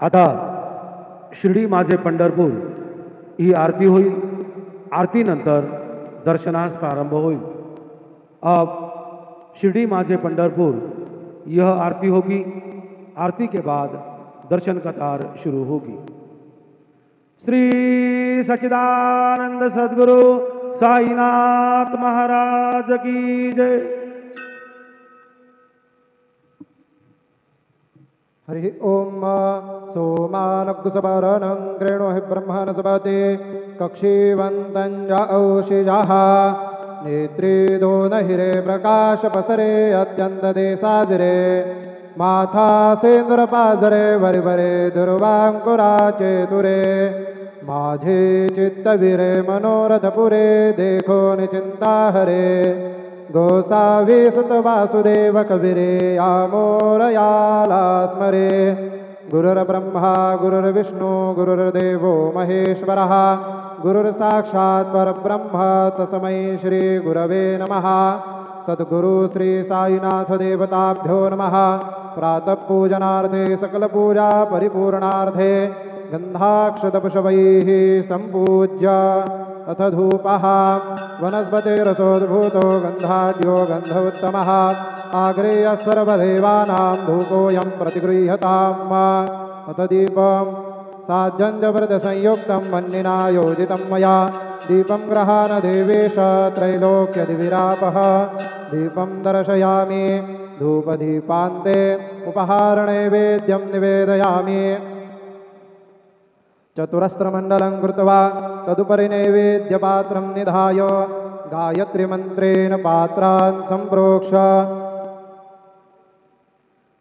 आता शिर्डी माझे पंढरपूर ही आरती होईल। आरतीनंतर दर्शनास प्रारंभ होईल। अब शिर्डी माझे पंढरपुर यह आरती होगी। आरती के बाद दर्शन कतार शुरू होगी। श्री सच्चिदानंद सद्गुरु साईनाथ महाराज की जय। हरि ओम सोमानकुसपरनं कृणोहि ब्रह्मणस्पते कक्षीवन्तञ्जौषिजाः नेत्रे दोनहिरे प्रकाशपसरे अत्यन्तदेशाजिरे माथा सेन्दुरपाजरे वरिवरे दुर्वाङ्कुराचेतुरे माझे चित्तविरे मनोरथपुरे देखो निचिन्ता हरे गोसावी सुत वासुदेव कविरे आमोरयाला स्मरे गुरुर्ब्रह्मा गुरुर्विष्णु गुरुर्देवो महेश्वरः गुरुर्साक्षात् परब्रह्म तस्मै श्री गुरवे नमः। सद्गुरु श्री साईनाथ देवताभ्यो नमः। प्रातः पूजनार्थे सकलपूजा परिपूर्णार्थे गन्धाक्षतपुष्पैः सम्पूज्य अथ धूपः वनस्पतिरसोद्भूतो गन्धाढ्यो गन्ध उत्तमः आग्रेय सर्वदेवानां धूपोऽयं प्रतिगृह्यताम्। अथ दीपं साज्जन्यव्रतसंयुक्तं वह्निना योजितं मया दीपं गृहाण देवेश त्रैलोक्यदिविरापः दीपं दर्शयामि धूपदीपान्ते उपहारनैवेद्यं निवेदयामि। चतुरस्रमण्डलं कृत्वा तदुपरि नैवेद्यपात्रं निधाय गायत्रीमन्त्रेण पात्रान् सम्प्रोक्ष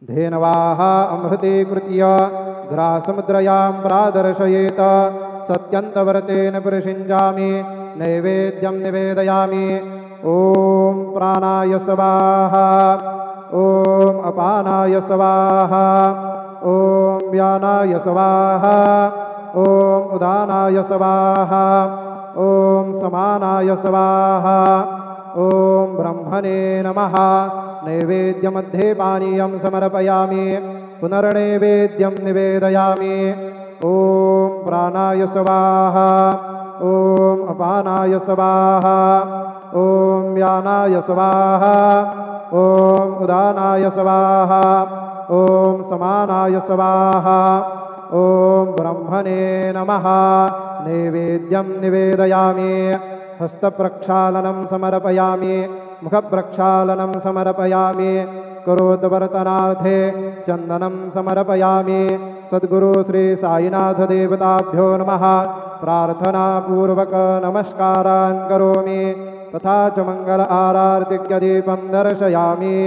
धेनवाः अमृतीकृत्य ग्रासमुद्रयां प्रादर्शयेत। सत्यन्तव्रतेन परिषिञ्जामि नैवेद्यं निवेदयामि। ॐ प्राणाय स्वाहा ॐ अपानाय स्वाहा ॐ व्यानाय स्वाहा ॐ उदानाय स्वाहा ॐ समानाय स्वाहा ॐ ब्रह्मणे नमः। नैवेद्यमध्ये पानीयं समर्पयामि पुनर्नैवेद्यं निवेदयामि। ॐ प्राणाय स्वाहा ॐ अपानाय स्वाहा ॐ व्यानाय स्वाहा ॐ उदानाय स्वाहा ॐ समानाय स्वाहा ॐ ब्रह्मणे नमः। नैवेद्यं निवेदयामि। हस्तप्रक्षालनं समर्पयामि मुखप्रक्षालनं समर्पयामि करोद्वर्तनार्थे चन्दनं समर्पयामि। सद्गुरु श्री साईनाथ देवताभ्यो नमः। प्रार्थनापूर्वक नमस्कारान् करोमि तथा च मंगल आरार्तिक्यदीपं दर्शयामि।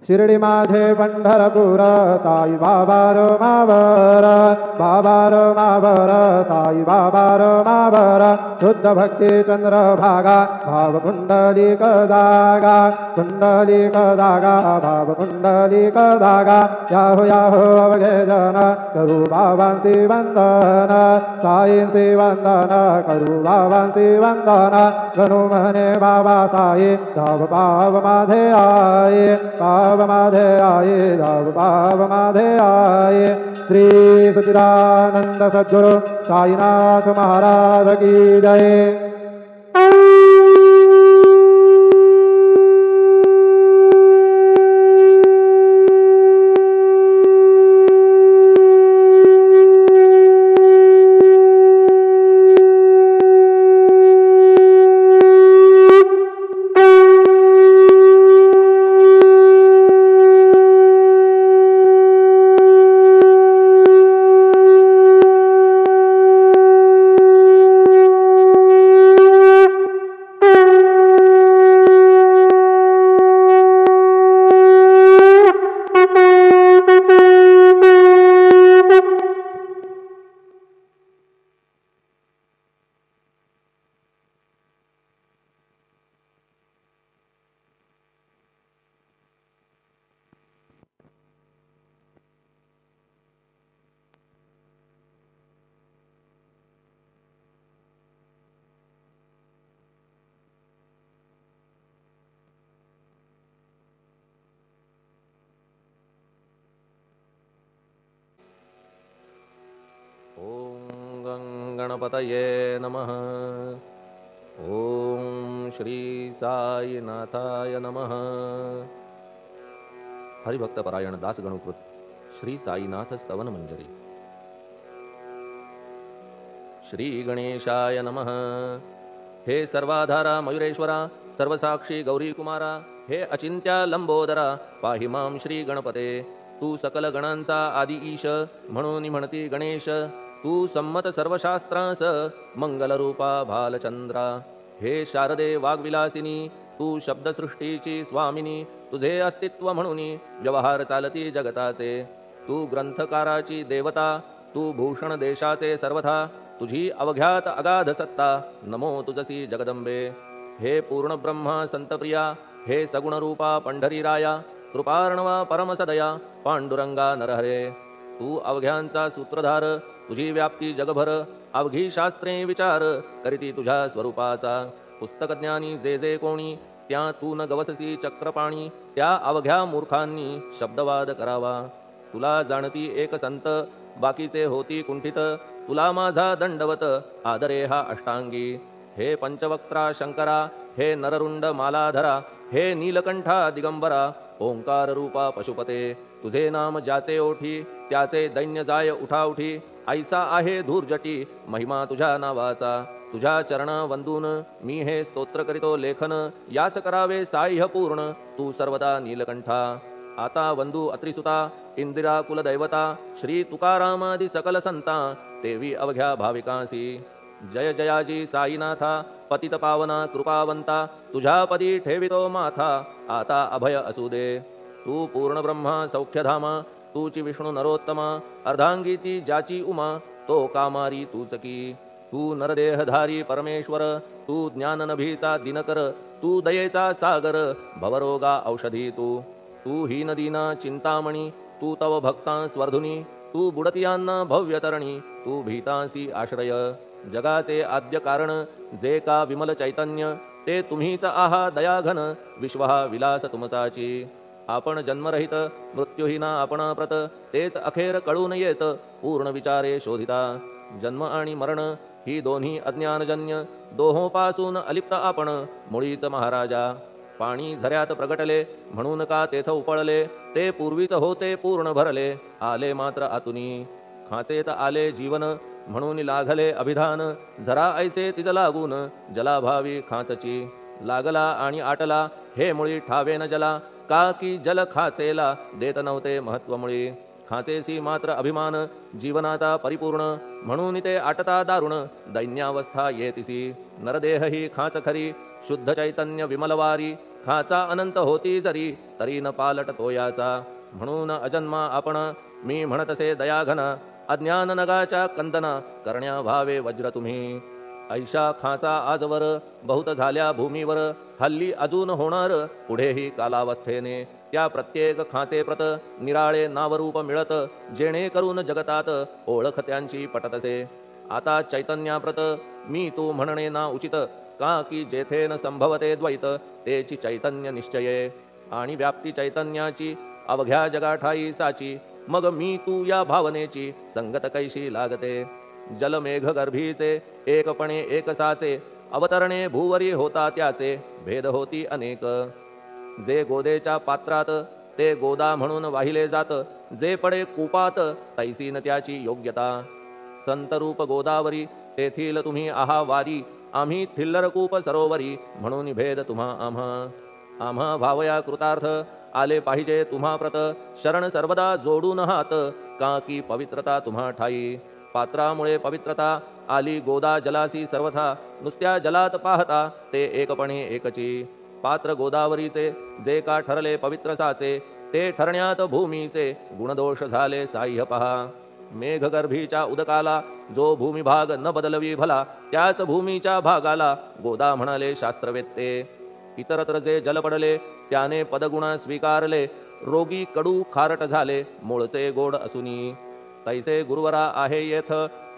शिर्डी माझे पंढरपूर साई बाबा रो मावर बाबा रो मावर साई बाबा रो मावर शुद्ध भक्ति चंद्र भागा भाव कुंडलिक दागा कुंडलिक दागा भाव कुंडलिक दागा याहो याहो अवघे जन करू बाबांसी वंदन साईंसी वंदन करू बाबांसी वंदन गणू म्हणे बाबा साई धाव पाव माझे आये पाव माधे आये धाव पाव माधे आये। श्री सच्चिदानंद सद्गुरु साईनाथ महाराज की जय। गणपतये नमः। ओम श्री साईनाथाय नमः। हरिभक्तपरायण दास गणुकृत श्री साईनाथ स्तवन मंजरी। श्री गणेशाय नमः। हे सर्वाधारा मयुरेश्वरा, सर्वसाक्षी गौरी कुमारा, हे अचिंत्या लंबोदरा, पाहि मां श्री गणपते। तू सकल गणांचा आदि ईश, म्हणून म्हणती गणेश। तू संमत सर्वशास्त्रांस, मंगलरूपा भालचंद्रा। हे शारदे वाग्विलासिनी, तू शब्दसृष्टीची स्वामिनी। तुझे अस्तित्व म्हणून व्यवहार चालती जगताचे। तू ग्रंथकाराची देवता, तू भूषण देशाचे सर्वथा। तुझी अवघ्यात अगाध सत्ता, नमो तुझसी जगदंबे। हे पूर्ण ब्रह्मा संतप्रिया, हे सगुणरूपा पंढरीराया। कृपार्णवा परमसदया, पांडुरंगा नरहरे। तू अवघ्यांचा सूत्रधार, तुझी व्याप्ती जगभर। अवघी शास्त्रे विचार करीती तुझ्या स्वरूपाचा। पुस्तकज्ञानी जे जे कोणी, त्या तू न गवससी चक्रपाणी। त्या अवघ्या मूर्खांनी शब्दवाद करावा। तुला जाणती एक संत, बाकीचे होती कुंठित। तुला माझा दंडवत, आदरे हा अष्टांगी। हे पंचवक्त्रा शंकरा, हे नररुंड मालाधरा। हे नीलकंठा दिगंबरा, ओंकार रूपा पशुपते। तुझे नाम ज्याचे ओठी, त्याचे दैन्य जाय उठाउठी। ऐसा आहे धूर्जटी, महिमा तुझ्या नावाचा। तुझ्या चरणा वंदून मी हे स्तोत्र करीतो लेखन। यास करावे साह्य पूर्ण, तू सर्वदा नीलकंठा। आता वंदू अत्रिसुता, इंदिरा कुलदैवता। श्री तुकारामादि सकल संता, देवी अवघ्या भाविकांसी। जय जयाजी साईनाथा, पतित पावना कृपावंता। तुझ्या पदी ठेवितो माथा, आता अभय असू दे। तू पूर्ण ब्रह्मा सौख्यधामा, तूची विष्णू नरोत्तमा। अर्धांगी ती ज्याची उमा, तो कामारी तूच की। तू नरदेहधारी परमेश्वर, तू ज्ञाननभीचा दिनकर। तू दयेचा सागर, भवरोगा औषधी तू। तू हीनदीना चिंतामणी, तू तव भक्तां स्वर्धुनी। तू बुडतियांना भव्यतरणी, तू भीतांसी आश्रय। जगाचे आद्य कारण, जे का विमल चैतन्य। ते तुम्हीच आहा दयाघन, विश्वहा विलास तुमचाची। आपण जन्मरहित, मृत्यूहीना आपणाप्रत। तेच अखेर कळून येत, पूर्ण विचारे शोधिता। जन्म आणि मरण ही दोन्ही अज्ञानजन्य। दोहोपासून अलिप्त आपण, मुळीच महाराजा। पाणी झऱ्यात प्रगटले, म्हणून का तेथ उपळले। ते पूर्वीच होते पूर्ण भरले, आले मात्र आतुनी। खाचेत आले जीवन, म्हणून लागले अभिधान। झरा ऐसे तिज लागून, जलाभावी खाचची। लागला आणि आटला, हे मुळी ठावे न जला। का की जल खाचेला देत नव्हते महत्व मुळी। खाचेसी मात्र अभिमान, जीवनाचा परिपूर्ण। म्हणून ते आटता दारुण, दैन्यावस्था येतिसी। नरदेह ही खाच खरी, शुद्ध चैतन्य विमलवारी। खाचा अनंत होती जरी, तरी न पालट तोयाचा। म्हणून अजन्मा आपण, मी म्हणतसे दयाघना। अज्ञान नगाच्या कंदना, करण्या व्हावे वज्र तुम्ही। ऐशा खाचा आजवर, बहुत झाल्या भूमीवर। हल्ली अजून होणार, पुढेही कालावस्थेने। त्या प्रत्येक खाचे प्रत, निराळे नावरूप मिळत। जेणे करून जगतात, ओळख त्यांची पटतसे। आता चैतन्याप्रत, मी तू म्हणणे ना उचित। का की जेथे न संभवते द्वैत, तेची चैतन्य निश्चये। आणि व्याप्ती चैतन्याची, अवघ्या जगाठाई साची। मग मी तू या भावनेची, संगत कैशी लागते। जलमेघ गर्भीचे, एकपणे एकसाचे। अवतरणे भूवरी होता त्याचे, भेद होती अनेक। जे गोदेच्या पात्रात, ते गोदा म्हणून वाहिले जात। जे पडे कूपात, तैसी न त्याची योग्यता। संतरूप गोदावरी, तेथील तुम्ही आहा वारी। आम्ही थिल्लर कूप सरोवरी, म्हणून भेद तुम्हा आम्हा। आम्हा भावया कृतार्थ, आले पाहिजे तुम्हा प्रत। शरण सर्वदा जोडून हात, का की पवित्रता तुम्हा ठाई। पात्रामुळे पवित्रता, आली गोदा जलासी सर्वथा। नुसत्या जलात पाहता, ते एकपणे एकची। पात्र गोदावरीचे, जे का ठरले पवित्र साचे। ते ठरण्यात भूमीचे, गुणदोष झाले साह्य पहा। मेघगर्भीच्या उदकाला, जो भूमिभाग न बदलवी भला। त्याच भूमीच्या भागाला, गोदा म्हणाले शास्त्रवेत्ते। इतरत्र जे जल पडले, त्याने पदगुणा स्वीकारले। रोगी कडू खारट झाले, मूळचे गोड असुनी। तैसे गुरुवरा आहे येथ,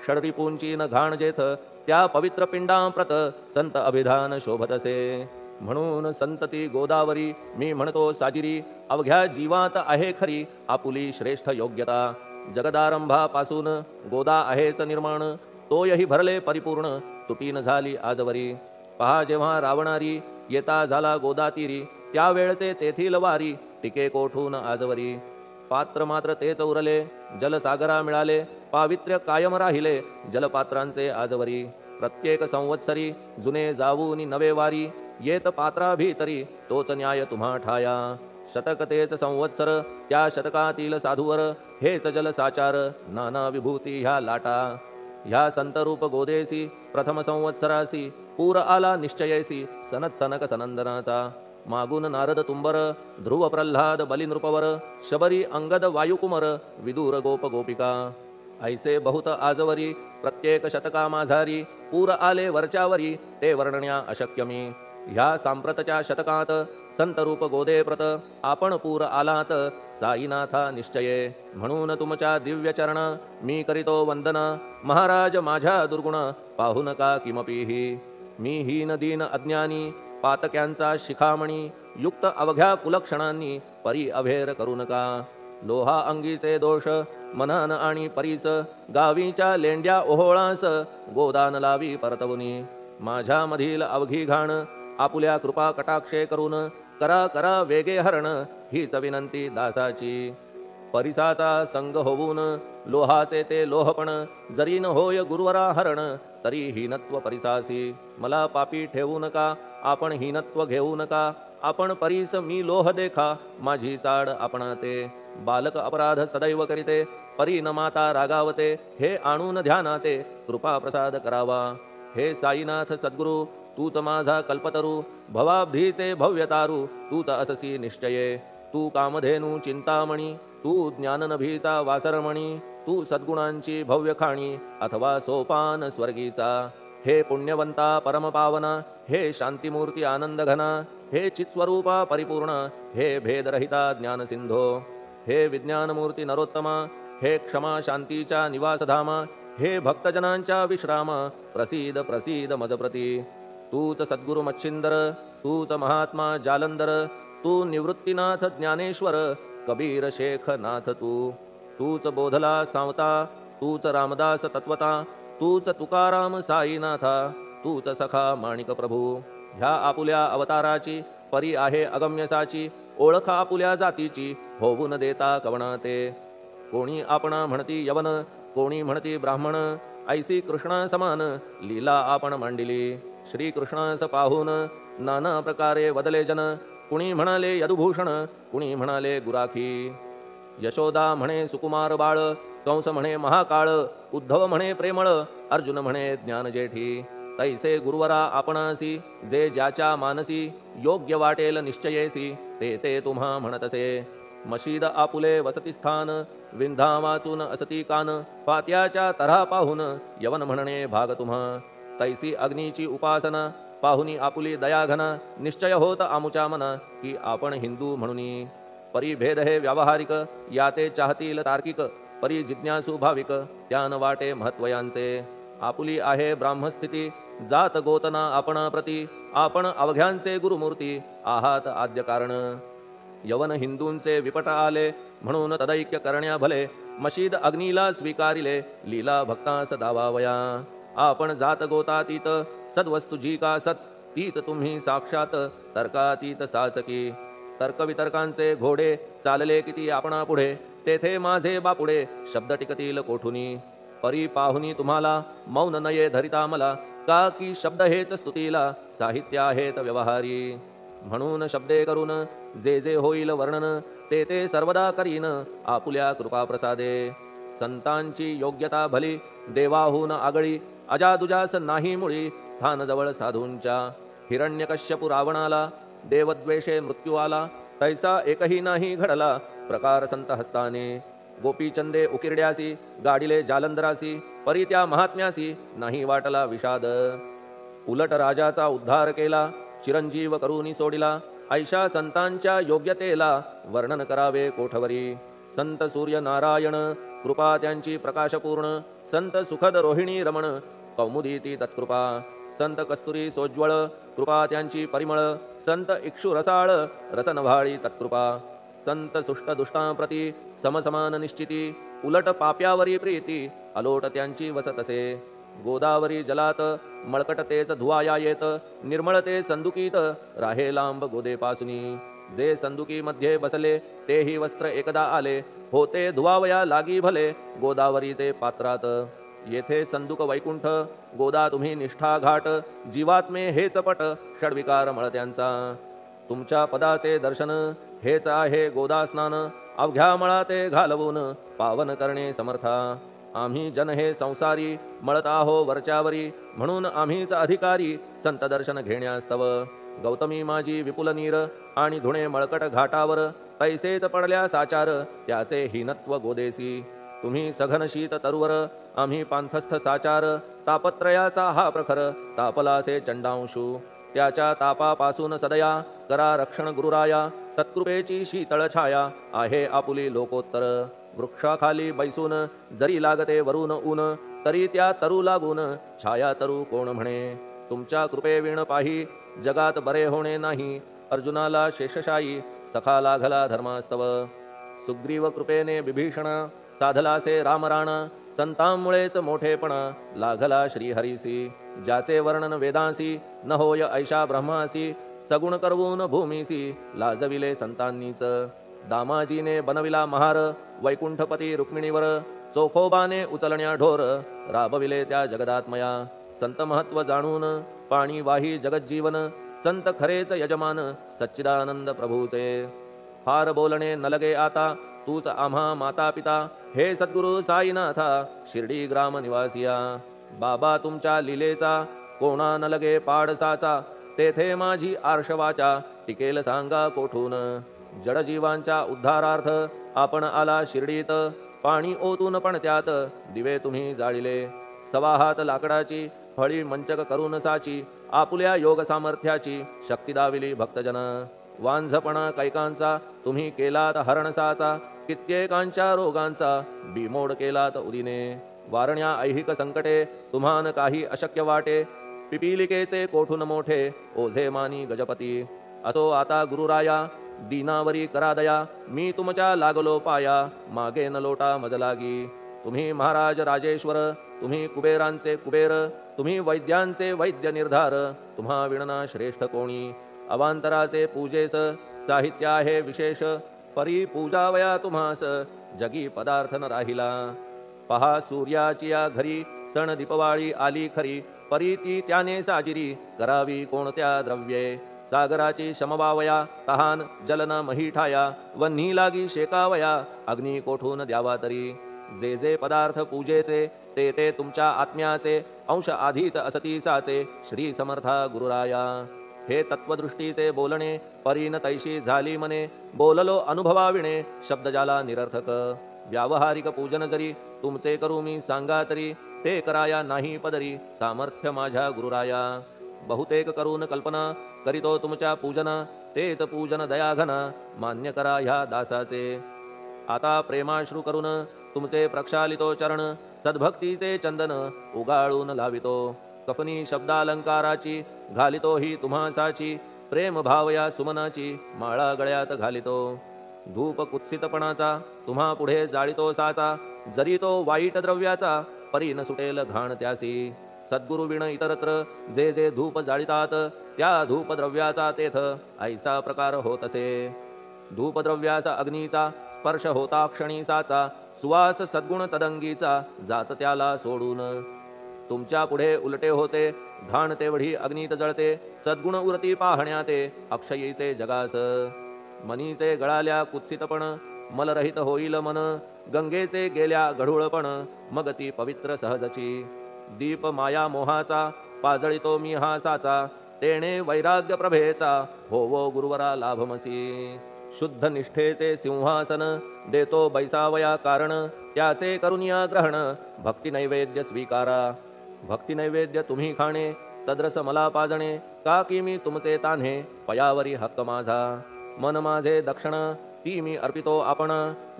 षडरिपूंची न घाण जेथ। त्या पवित्र पिंडांप्रत, संत अभिधान शोभतसे। म्हणून संतती गोदावरी, मी म्हणतो साजिरी। अवघ्या जीवात आहे खरी, आपुली श्रेष्ठ योग्यता। जगदारंभापासून गोदा आहेच निर्माण। तोयही भरले परिपूर्ण तुटीन झाली आजवरी. पहा जेव्हा रावणारी येता झाला गोदातीरी, त्यावेळचे तेथील वारी टिके कोठून आजवरी. पात्र मात्र तेच उरले जलसागरा मिळाले, पावित्र्य कायम राहिले जलपात्रांचे आजवरी. प्रत्येक संवत्सरी जुने जाऊनी नवे वारी, येत पात्रा भीतरी तोच न्याय तुम्हा ठाया. शतक तेच संवत्सर त्या शतकातील साधूवर, हेच जल साचार नाना विभूती ह्या लाटा. ह्या संतरूप गोदेसी प्रथम संवत्सरासी, पूर आला निश्चयेसी सनत सनक सनंदनाचा. मागून नारद तुंबर, ध्रुव प्रल्हाद बलिनृपवर, शबरी अंगद वायुकुमर, विदूर गोप गोपिका. ऐसे बहुत आजवरी प्रत्येक शतका माझारी, पूर आले वरच्यावरी ते वर्णण्या अशक्यमी. ह्या सांप्रतच्या शतकात संतरूप गोदे प्रत, आपण पूर आलात साईनाथा निश्चये. म्हणून तुमच्या दिव्य चरण मी करीतो वंदना, महाराज माझ्या दुर्गुण पाहू नका किमपीही. मी हीन दीन अज्ञानी पातक्यांचा शिखामणी, युक्त अवघ्या कुलक्षणांनी परी अभेर करू नका. लोहा अंगीचे दोष मनान आणि परीस, गावीच्या लेंड्या ओहोळास गोदान लावी परतवुनी. माझ्या मधील अवघी घाण आपुल्या कृपा कटाक्षे करून, करा करा वेगे हरण हीच विनंती दासाची. परिसाचा संग होऊन लोहाचे ते लोहपण, जरी न होय गुरुवरा हरण तरी हीनत्व परिसासी. मला पापी ठेवू नका आपण हीनत्व घेऊ नका, आपण परीस मी लोह देखा माझी चाड आपणाते. बालक अपराध सदैव करीते परी न माता रागावते, हे आणून ध्यानाते कृपा प्रसाद करावा. हे साईनाथ सद्गुरु तूच माझा कल्पतरू, भवाब्धीचे भव्यतारू तूच अससी निश्चये. तू कामधेनू चिंतामणी, तू ज्ञाननभीचा वासरमणी, तू सद्गुणांची भव्य खाणी अथवा सोपान स्वर्गीचा. हे पुण्यवंता परमपावना, हे शांतिमूर्ती आनंदघना, हे चित्स्वरूपा परिपूर्ण, हे भेदरहिता ज्ञानसिंधो. हे विज्ञानमूर्ती नरोत्तमा, हे क्षमा शांतीच्या निवासधामा, हे भक्तजनांच्या विश्रामा, प्रसीद प्रसीद मजप्रती. तूच सद्गुरु मच्छिंदर, तूच महात्मा जालंधर, तू निवृत्तीनाथ ज्ञानेश्वर, कबीर शेख नाथ तू. तूच बोधला सांवता, तूच रामदास तत्वता, तूच तुकाराम साईनाथा, तूच सखा माणिक प्रभू. ह्या आपुल्या अवताराची परी आहे अगम्यसाची, ओळख आपुल्या जातीची होऊन देता कवणाते. कोणी आपणा म्हणती यवन, कोणी म्हणती ब्राह्मण, ऐसी कृष्णा समान लीला आपण मांडिली. श्रीकृष्णास पाहून नाना प्रकारे वदले जन, कुणी म्हणाले यदुभूषण, कुणी म्हणाले गुराखी. यशोदा म्हणे सुकुमार बाळ, कंस म्हणे महाकाळ, उद्धव म्हणे प्रेमळ, अर्जुन म्हणे ज्ञानजेठी. तैसे गुरुवरा आपणासी, जे ज्याच्या मानसी योग्य वाटेल निश्चयेसी, ते ते तुम्हा म्हणतसे. मशीद आपुले वसतिस्थान, विंधा वाचून असती कान, पात्याच्या तऱ्हा पाहून यवन म्हणणे भाग तुम्हा. तैसी अग्नीची उपासना पाहुनी आपुली दयाघना, निश्चय होत आमुच्या मना की आपण हिंदू म्हणूनी. परी भेद हे व्यावहारिक, याते चाहतील तार्किक, परी जिज्ञासू भाविक त्यान वाटे महत्वयांचे. आपुली आहे ब्राह्मस्थिती, जात गोतना आपणा प्रती, आपण अवघ्यांचे गुरुमूर्ती आहात आद्य कारण. यवन हिंदूंचे विपट आले म्हणून तदैक्य करण्या भले, मशीद अग्नीला स्वीकारिले लीला भक्तास दावावया. आपण जात गोतातीत, सद्वस्तू जी का सत, तीत तुम्ही साक्षात तर्कातीत साचकी. तर्कवितर्कांचे घोडे चालले किती आपणा पुढे, तेथे माझे बापुडे शब्द टिकतील कोठुनी. परी पाहुनी तुम्हाला मौन नये धरिता मला, का की शब्द हेच स्तुतीला साहित्य आहेत व्यवहारी. म्हणून शब्दे करून जे जे होईल वर्णन, ते ते सर्वदा करीन आपुल्या कृपा प्रसादे. संतांची योग्यता भली देवाहून आगळी, अजादुजास नाही मुळी स्थान जवळ साधूंच्या. हिरण्यकश्यपु रावणाला देवद्वेषे मृत्यू आला, तैसा एकही नाही घडला प्रकार संत हस्ताने. गोपीचंदे उकिरड्यासी, गाडिले जालंधरासी, परी त्या महात्म्यासी नाही वाटला विषाद. उलट राजाचा उद्धार केला, चिरंजीव करूनी सोडिला, ऐशा संतांच्या योग्यतेला वर्णन करावे कोठवरी. संत सूर्य नारायण कृपा त्यांची प्रकाशपूर्ण, संत सुखद रोहिणी रमण कौमुदी ती तत्कृपा. संत कस्तुरी सोज्वळ कृपा त्यांची परिमळ, संत इक्षु रसाळ रसनभाळी तत्कृपा. संत सुष्ट दुष्टांप्रती समसमान निश्चिती, उलट पाप्यावरी प्रीती अलोट त्यांची वसतसे. गोदावरी जलात मळकट तेच धुवाया येत निर्मळ ते संदुकीत राहे लांब गोदेपासुनी जे संदुकी मध्ये बसले तेही वस्त्र एकदा आले होते धुवावया लागी भले गोदावरीचे पात्रात येथे संदुक वैकुंठ गोदा तुम्ही निष्ठा घाट जीवात्मे हेच पट षडविकार मळत्यांचा तुमच्या पदाचे दर्शन हेच आहे गोदा स्नान अवघ्या मळा ते घालवून पावन करणे समर्था आम्ही जन हे संसारी मळत आहो वरच्यावरी म्हणून आम्हीच अधिकारी संत दर्शन घेण्यास्तव गौतमी माझी विपुल नीर आणि धुणे मळकट घाटावर तैसेच पडल्या साचार त्याचे हीनत्व गोदेसी तुम्ही सघन शीत तरुवर आम्ही पांथस्थ साचार तापत्रयाचा हा प्रखर तापलासे चंडांशू त्याच्या तापापासून सदया करा रक्षण गुरुराया सत्कृपेची शीतळ छाया आहे आपुली लोकोत्तर वृक्षाखाली बैसून जरी लागते वरून ऊन तरी त्या तरू लागून छाया तरू कोण म्हणे तुमच्या कृपेविण पाही जगात बरे होणे नाही अर्जुनाला शेषशायी सखा लागला धर्मास्तव सुग्रीव कृपेने विभीषण साधलासे रामराण संतांमुळेच मोठेपणा लागला श्रीहरीसी ज्याचे वर्णन वेदांसी न होय ऐशा ब्रह्मासी सगुण करवून भूमीसी लाजविले संतांनीच दामाजीने बनविला महार वैकुंठपती रुक्मिणीवर चोखोबाने उचलण्या ढोर राबविले त्या जगदात्मया संत महत्व जाणून पाणी वाही जगज्जीवन संत खरेच यजमान सच्चिदानंद प्रभूचे फार बोलणे न लगे आता तूच आम्हा माता पिता हे सद्गुरु साईनाथा शिर्डी ग्राम निवासिया बाबा तुमच्या लीलेचा कोणा न लगे पाडसाचा तेथे माझी आर्षवाचा टिकेल सांगा कोठून जडजीवांच्या उद्धारार्थ आपण आला शिर्डीत पाणी ओतून पण त्यात दिवे तुम्ही जाळिले सवा हात लाकडाची फळी मंचक करून साची आपुल्या योग सामर्थ्याची शक्ती दाविली भक्तजन वांझपणा कैकांचा तुम्ही केलात हरणसाचा कित्येकांच्या रोगांचा बिमोड केलात उदिने वारण्या ऐहिक संकटे तुम्हान काही अशक्य वाटे पिपीलिकेचे कोठून मोठे ओझे मानी गजपती असो आता गुरुराया दीनावरी करा दया मी तुमच्या लागलो पाया मागे न लोटा मजलागी तुम्ही महाराज राजेश्वर तुम्ही कुबेरांचे कुबेर तुम्ही वैद्यांचे वैद्य निर्धार तुम्हा विणना श्रेष्ठ कोणी अवांतराचे पूजेस साहित्य आहे विशेष परी पूजावया तुम्हास जगी पदार्थ न राहिला पहा सूर्याची या घरी सण दीपवाळी आली खरी परी ती त्याने साजिरी करावी कोणत्या द्रव्ये सागराची शमवावया तहान जलन मही ठाया वन्ही लागी शेकावया अग्नी कोठून द्यावा तरी जे जे पदार्थ पूजेचे ते ते तुमच्या आत्म्याचे अंश आधीच असतीसाचे श्री समर्था गुरुराया हे तत्वदृष्टीचे बोलणे परीन तैशी झाली मने बोललो अनुभवाविणे शब्द जाला निरर्थक व्यावहारिक पूजन जरी तुमचे करू मी सांगा तरी ते कराया नाही पदरी सामर्थ्य माझ्या गुरुराया बहुतेक करून कल्पना करीतो तुमच्या पूजन तेच पूजन दयाघन मान्य करा ह्या दासाचे आता प्रेमाश्रू करून तुमचे प्रक्षालितो चरण सद्भक्तीचे चंदन उगाळून लावितो कफनी शब्दालंकाराची घालितो ही तुम्हासाची प्रेम भावया सुमनाची माळा गळ्यात घालितो धूप कुत्सितपणाचा तुम्हा पुढे जाळितो साचा जरी तो वाईट द्रव्याचा परी न सुटेल घाण त्यासी सद्गुरु विण इतरत्र जे जे धूप जाळितात त्या धूप द्रव्याचा तेथ ऐसा प्रकार होत असे धूपद्रव्याचा अग्नीचा स्पर्श होता क्षणी साचा सुवास सद्गुण तदंगीचा जात त्याला सोडून तुमच्या पुढे उलटे होते घाण तेवढी अग्नीत जळते सद्गुण उरती पाहण्याते अक्षयीचे जगास मनीचे गळाल्या कुत्सितपण मलरहित होईल मन गंगेचे गेल्या गढूळपण मग ती पवित्र सहजची दीप माया मोहाचा पाजळितो मी हा साचा तेणे वैराग्य प्रभेचा होवो गुरुवरा लाभमसी शुद्ध निष्ठेचे सिंहासन देतो बैसावया कारण त्याचे करुनिया ग्रहण भक्ती नैवेद्य स्वीकारा भक्ती नैवेद्य तुम्ही खाणे तद्रस मला पाजणे का की मी तुमचे तान्हे पयावरी हक्क माझा मन माझे दक्षिण ती मी अर्पितो आपण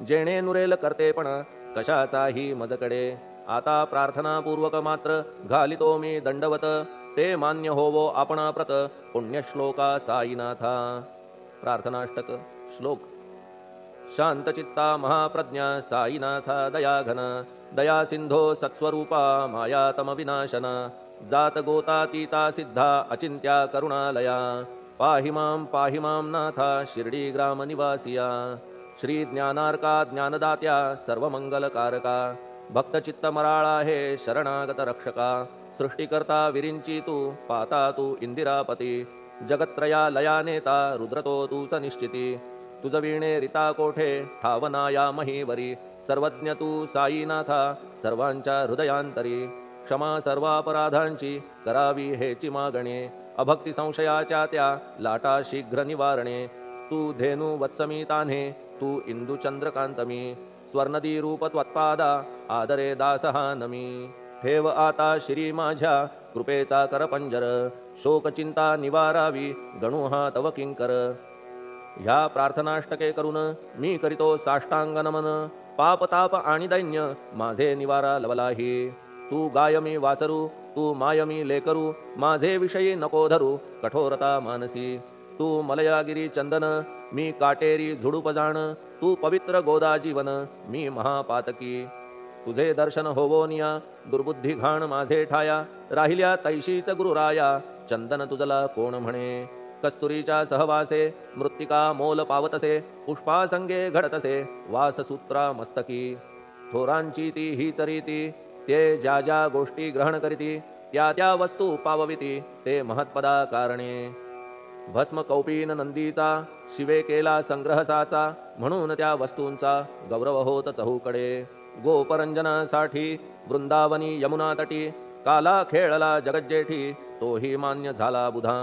जेणे नुरेल करतेपण कशाचाही मजकडे आता प्रार्थनापूर्वक मात्र घालितो मी दंडवत ते मान्य होवो आपण प्रत पुण्यश्लोका साईनाथा प्रार्थनाष्टक श्लोक शांतचित्ता महाप्रज्ञा साईनाथा दयाघन दया सिंधो सत्स्वरूपा मायातम विनाशना जात गोतातीता सिद्धा अचिंत्या करुणालया पाहि मां नाथा शिर्डी ग्राम निवासिया श्री ज्ञानार्का ज्ञानदात्या सर्वमंगलकारका भक्तचित्त मराळा हे शरणागत रक्षका सृष्टिकर्ता विरिंची तू पाता तू इंदिरापती जगत्त्रया लया नेता रुद्रतो तूच निश्चिती तुझ वीणे रिता कोठे ठावनाया महीवरी सर्वज्ञ तू साईनाथा सर्वांच्या हृदयांतरी क्षमा सर्वापराधांची करावी हेची मागणे अभक्ती संशयाच्या त्या लाटा शीघ्र निवारणे तू धेनु वत्समी तान्हे तू इंदू चंद्रकांतमी स्वर्णदी रूप त्वत्पादा आदरे दासहा नमी ठेव आता श्री माझ्या कृपेचा करपंजर शोकचिंता निवारावी गणू हा तव किंकर ह्या प्रार्थनाष्टके करून मी करीतो साष्टांग नमन पाप ताप आणि दैन्य माझे निवारा लवलाही तू गायमी वासरू तू मायमी लेकरू माझे विषयी नको धरू कठोरता मानसी तू मलयागिरी चंदन मी काटेरी झुडूप जाण तू पवित्र गोदा जीवन मी महापातकी तुझे दर्शन होवोनिया दुर्बुद्धी घाण माझे ठाया राहिल्या तैशीच गुरुराया चंदन तुझला कोण म्हणे कस्तुरीच्या सहवासे मृत्तिका मोल पावतसे पुष्पासंगे घडतसे वाससूत्रा मस्तकी थोरांची ती हीच रीती ते ज्या ज्या गोष्टी ग्रहण करीती त्या त्या वस्तू पावविती ते महत्पदा कारणे भस्म कौपीन नंदीचा शिवे केला संग्रह साचा म्हणून त्या वस्तूंचा गौरव होत चहूकडे गोपरंजनासाठी वृंदावनी यमुना तटी काला खेळला जगज्जेठी तोही मान्य झाला बुधा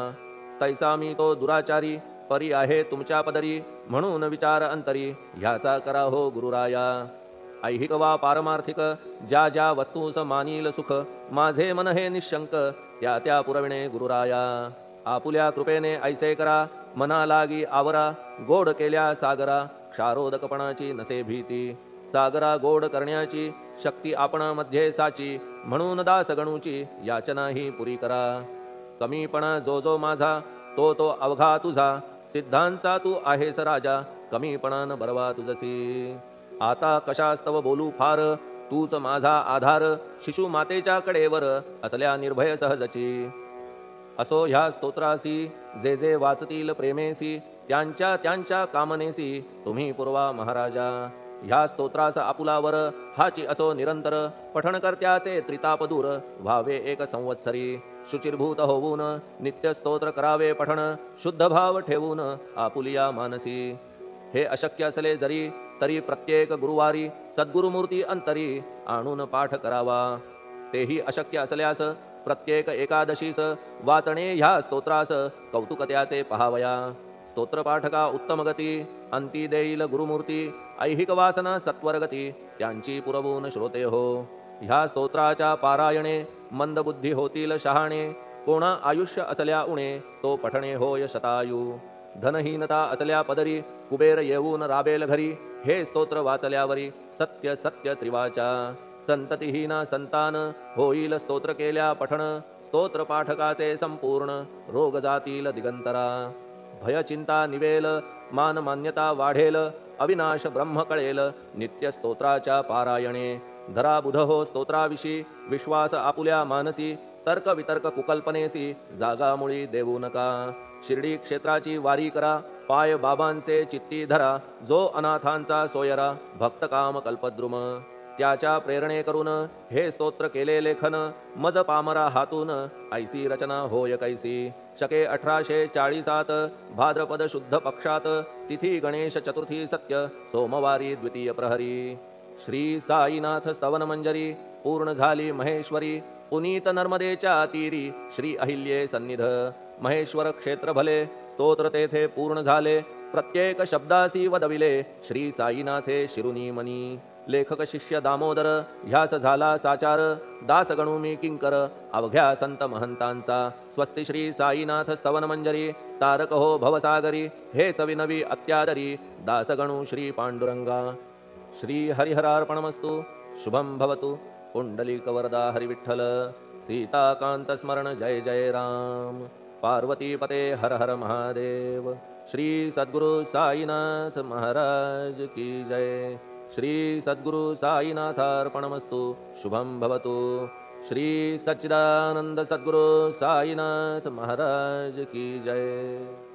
तैसा मी तो दुराचारी परी आहे तुमच्या पदरी म्हणून विचार अंतरी ह्याचा करा हो गुरुराया ऐहिक वा पारमार्थिक ज्या ज्या वस्तूस मानील सुख माझे मन हे निशंक त्या त्या पुरविणे गुरुराया आपुल्या कृपेने ऐसे करा मना लागी आवरा गोड केल्या सागरा क्षारोदकपणाची नसे भीती सागरा गोड करण्याची शक्ती आपण मध्ये साची म्हणून दास गणूची याचना ही पुरी करा कमीपणा जो जो माझा तो तो अवघा तुझा सिद्धांचा तू आहेस राजा कमीपणान बरवा तुझसी आता कशास्तव बोलू फार तूच माझा आधार शिशु मातेच्या कडेवर असल्या निर्भय सहजची असो ह्या स्तोत्रासी जे जे वाचतील प्रेमेसी त्यांच्या त्यांच्या कामनेसी तुम्ही पुरवा महाराजा ह्या स्तोत्रास आपुलावर हाची असो निरंतर पठणकर्त्याचे त्रितापदूर व्हावे एक संवत्सरी शुचिर्भूत होऊन नित्य स्तोत्र करावे पठण शुद्ध भाव ठेवून आपुलिया मानसी हे अशक्य असले जरी तरी प्रत्येक गुरुवारी सद्गुरुमूर्ती अंतरी आणून पाठ करावा तेही अशक्य असल्यास प्रत्येक एकादशीस वाचणे ह्या स्तोत्रास कौतुक त्याचे पहावया स्तोत्रपाठका उत्तम गती अंती देईल गुरुमूर्ती ऐहिक वासना सत्वरगती त्यांची पुरवून श्रोते हो ह्या स्तोत्राच्या पारायणे मंदबुद्धी होतील शहाणे कोणा आयुष्य असल्या उणे तो पठणे होय शतायू धनहीनता असल्या पदरी कुबेर येऊन राबेल घरी हे स्तोत्र वाचल्यावरी सत्य सत्य त्रिवाचा संततिहीना संतान होईल स्तोत्र केल्या पठण स्तोत्र पाठकाचे संपूर्ण रोग जातील दिगंतरा भय चिंता निवेल मान मान्यता वाढेल अविनाश ब्रह्म कळेल नित्य स्तोत्राच्या पारायणे धरा बुध हो स्तोत्राविषयी विश्वास आपुल्या मानसी तर्क वितर्क कुकल्पनेसी जागा मुळी देऊ नका शिर्डी क्षेत्राची वारी करा पाय बाबांचे चित्ती धरा जो अनाथांचा सोयरा भक्त काम कल्पद्रुम त्याच्या प्रेरणे करून हे स्तोत्र केले लेखन मज पामरा हातून ऐसी रचना होय कैसी शके 1840 भाद्रपद शुद्ध पक्षात तिथी गणेश चतुर्थी सत्य सोमवारी द्वितीय प्रहरी श्री साईनाथ स्तवन मंजरी पूर्ण झाली महेश्वरी पुनीत नर्मदेच्या तीरी श्री अहिल्ये सन्निध महेश्वर क्षेत्र भले स्तोत्र तेथे पूर्ण झाले प्रत्येक शब्दासी वदविले श्री साईनाथे शिरुनी मनी लेखक शिष्य दामोदर ह्यास झाला साचार दास गणू मी किंकर अवघ्या संत महंतांचा स्वस्ति श्री साईनाथ स्तवन मंजरी तारक हो भवसागरी हेच विनवी अत्यादरी दास गणू श्री पांडुरंगा श्री हरिहरार्पणमस्तु शुभम भवतु पुंडलिक वरदा हरिविठ्ठल सीताकांत स्मरण जय जय राम पार्वती पते हर हर महादेव श्री सद्गुरु साईनाथ महाराज की जय श्री सद्गुरु साईनाथार्पणमस्तु। शुभं भवतु। श्री सच्चिदानंद सद्गुरु साईनाथ महाराज की जय।